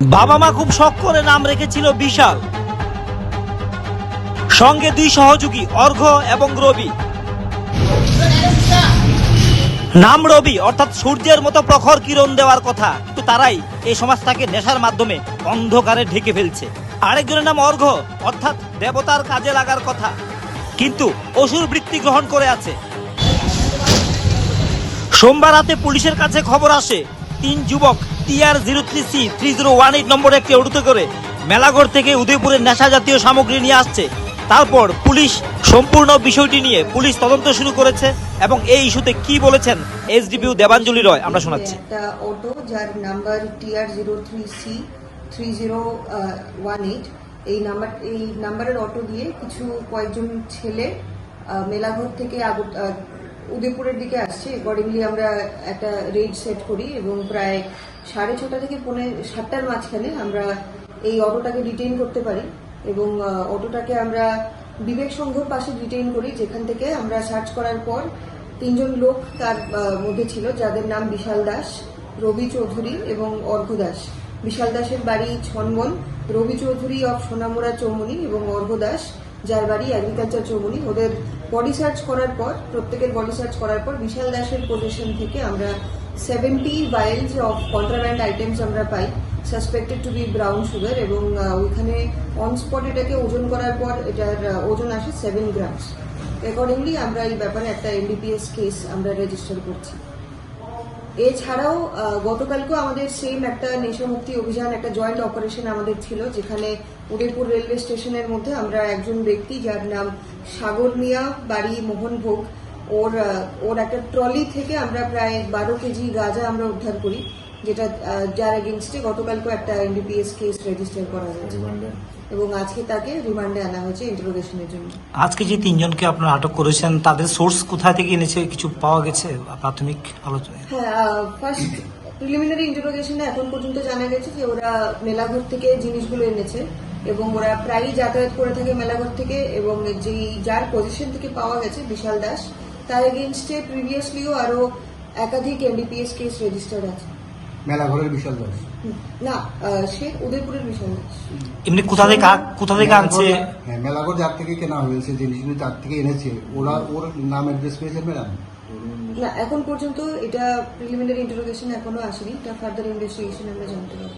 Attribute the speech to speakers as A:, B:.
A: বাবা মা খুব শখ করে নাম রেখেছিল বিশাল, সঙ্গে দুই সহযোগী অর্ঘ্য এবং রবি। নাম রবি অর্থাৎ সূর্যের মতো প্রখর কিরণ দেওয়ার কথা, কিন্তু তারাই এই সমাজটাকে নেশার মাধ্যমে অন্ধকারে ঢেকে ফেলছে। আরেকজনের নাম অর্ঘ্য অর্থাৎ দেবতার কাজে লাগার কথা, কিন্তু অসুর বৃত্তি গ্রহণ করে আছে। সোমবার রাতে পুলিশের কাছে খবর আসে, 3 যুবক TR03C3018 নম্বরে একটি অটোতে করে মেলাঘর থেকে উদয়পুরের নেশা জাতীয় সামগ্রী নিয়ে আসছে। তারপর পুলিশ সম্পূর্ণ বিষয়টি নিয়ে পুলিশ তদন্ত শুরু করেছে এবং এই ইস্যুতে কি বলেছেন এসডিপিও দেবাঞ্জলি রয় আমরা শোনাচ্ছি।
B: একটা অটো যার নাম্বার TR03C3018, এই নাম্বারের অটো দিয়ে কয়েকজন ছেলে মেলাঘর থেকে উদয়পুরের দিকে আসছে। অ্যাকর্ডিংলি আমরা একটা রেড সেট করি এবং প্রায় 6:30 থেকে 7টার মাঝখানে আমরা এই অটোটাকে ডিটেইন করতে পারি এবং অটোটাকে আমরা বিবেক সংঘর পাশে ডিটেইন করি, যেখান থেকে আমরা সার্চ করার পর 3 জন লোক তার মধ্যে ছিল, যাদের নাম বিশাল দাস, রবি চৌধুরী এবং অর্ঘ্য দাস। বিশাল দাসের বাড়ি ছনবন, রবি চৌধুরী অফ সোনামুড়া চৌমুনি এবং অর্ঘ্য দাস যার বাড়ি এগ্রিকালচার চৌমুনি। ওদের বডি সার্চ করার পর, প্রত্যেকের বডি সার্চ করার পর বিশাল দাসের পজিশন থেকে আমরা 70 ভাইলস অফ কন্ট্রাব্যান্ড আইটেমস আমরা পাই, suspected to be brown sugar, এবং ওইখানে অন স্পট এটাকে ওজন করার পর এটার ওজন আসে 7 গ্রামস। অ্যাকর্ডিংলি আমরা এই ব্যাপারে একটা NDPS কেস আমরা রেজিস্টার করছি। এছাড়াও গতকালকেও আমাদের সেম একটা নেশামুক্তি অভিযান, একটা জয়েন্ট অপারেশন আমাদের ছিল, যেখানে উদয়পুর রেলওয়ে স্টেশনের মধ্যে আমরা একজন ব্যক্তি যার নাম সাগর মিয়া, বাড়ি মোহনভোগ, ওর একটা ট্রলি থেকে আমরা প্রায় 12 কেজি গাঁজা আমরা উদ্ধার করি, যার এগেইনস্টে গতকালকেও একটা NDPS কেস রেজিস্টার করা হয়েছে এবং আজকে তাকে রিমান্ডে আনা হয়েছে ইন্টারোগেশনের জন্য।
A: আজকে যে 3 জনকে আপনারা আটক করেছেন তাদের সোর্স কোথা থেকে এনেছে কিছু পাওয়া গেছে প্রাথমিক আলোচনায়?
B: হ্যাঁ, ফার্স্ট প্রিলিমিনারি ইন্টারোগেশনে এখন পর্যন্ত জানা গেছে যে ওরা মেলাঘর থেকে জিনিসগুলো এনেছে এবং ওরা প্রায়ই যাতায়াত করে থাকে মেলাঘর থেকে, এবং যার পজিশন থেকে পাওয়া গেছে বিশাল দাস, তার এগেইনস্টে প্রিভিয়াসলিও আরো একাধিক NDPS কেস রেজিস্টার্ড আছে।
C: মেলাঘরের বিশাল দাস
B: না, সে উদয়পুরের বিশাল দাস।
A: এমনি কোথা থেকে আনছে?
C: হ্যাঁ, মেলাঘর যার থেকে কেনা হয়েছে জিনিসগুলো তার থেকে এনেছে, ওর নাম অ্যাড্রেস পেয়েছেন ম্যাডাম?
B: না, এখন পর্যন্ত এটা প্রিলিমিনারি ইন্টারোগেশন এখনো আসেনি, এটা ফার্দার ইনভেস্টিগেশন আমরা জানতে পারবো।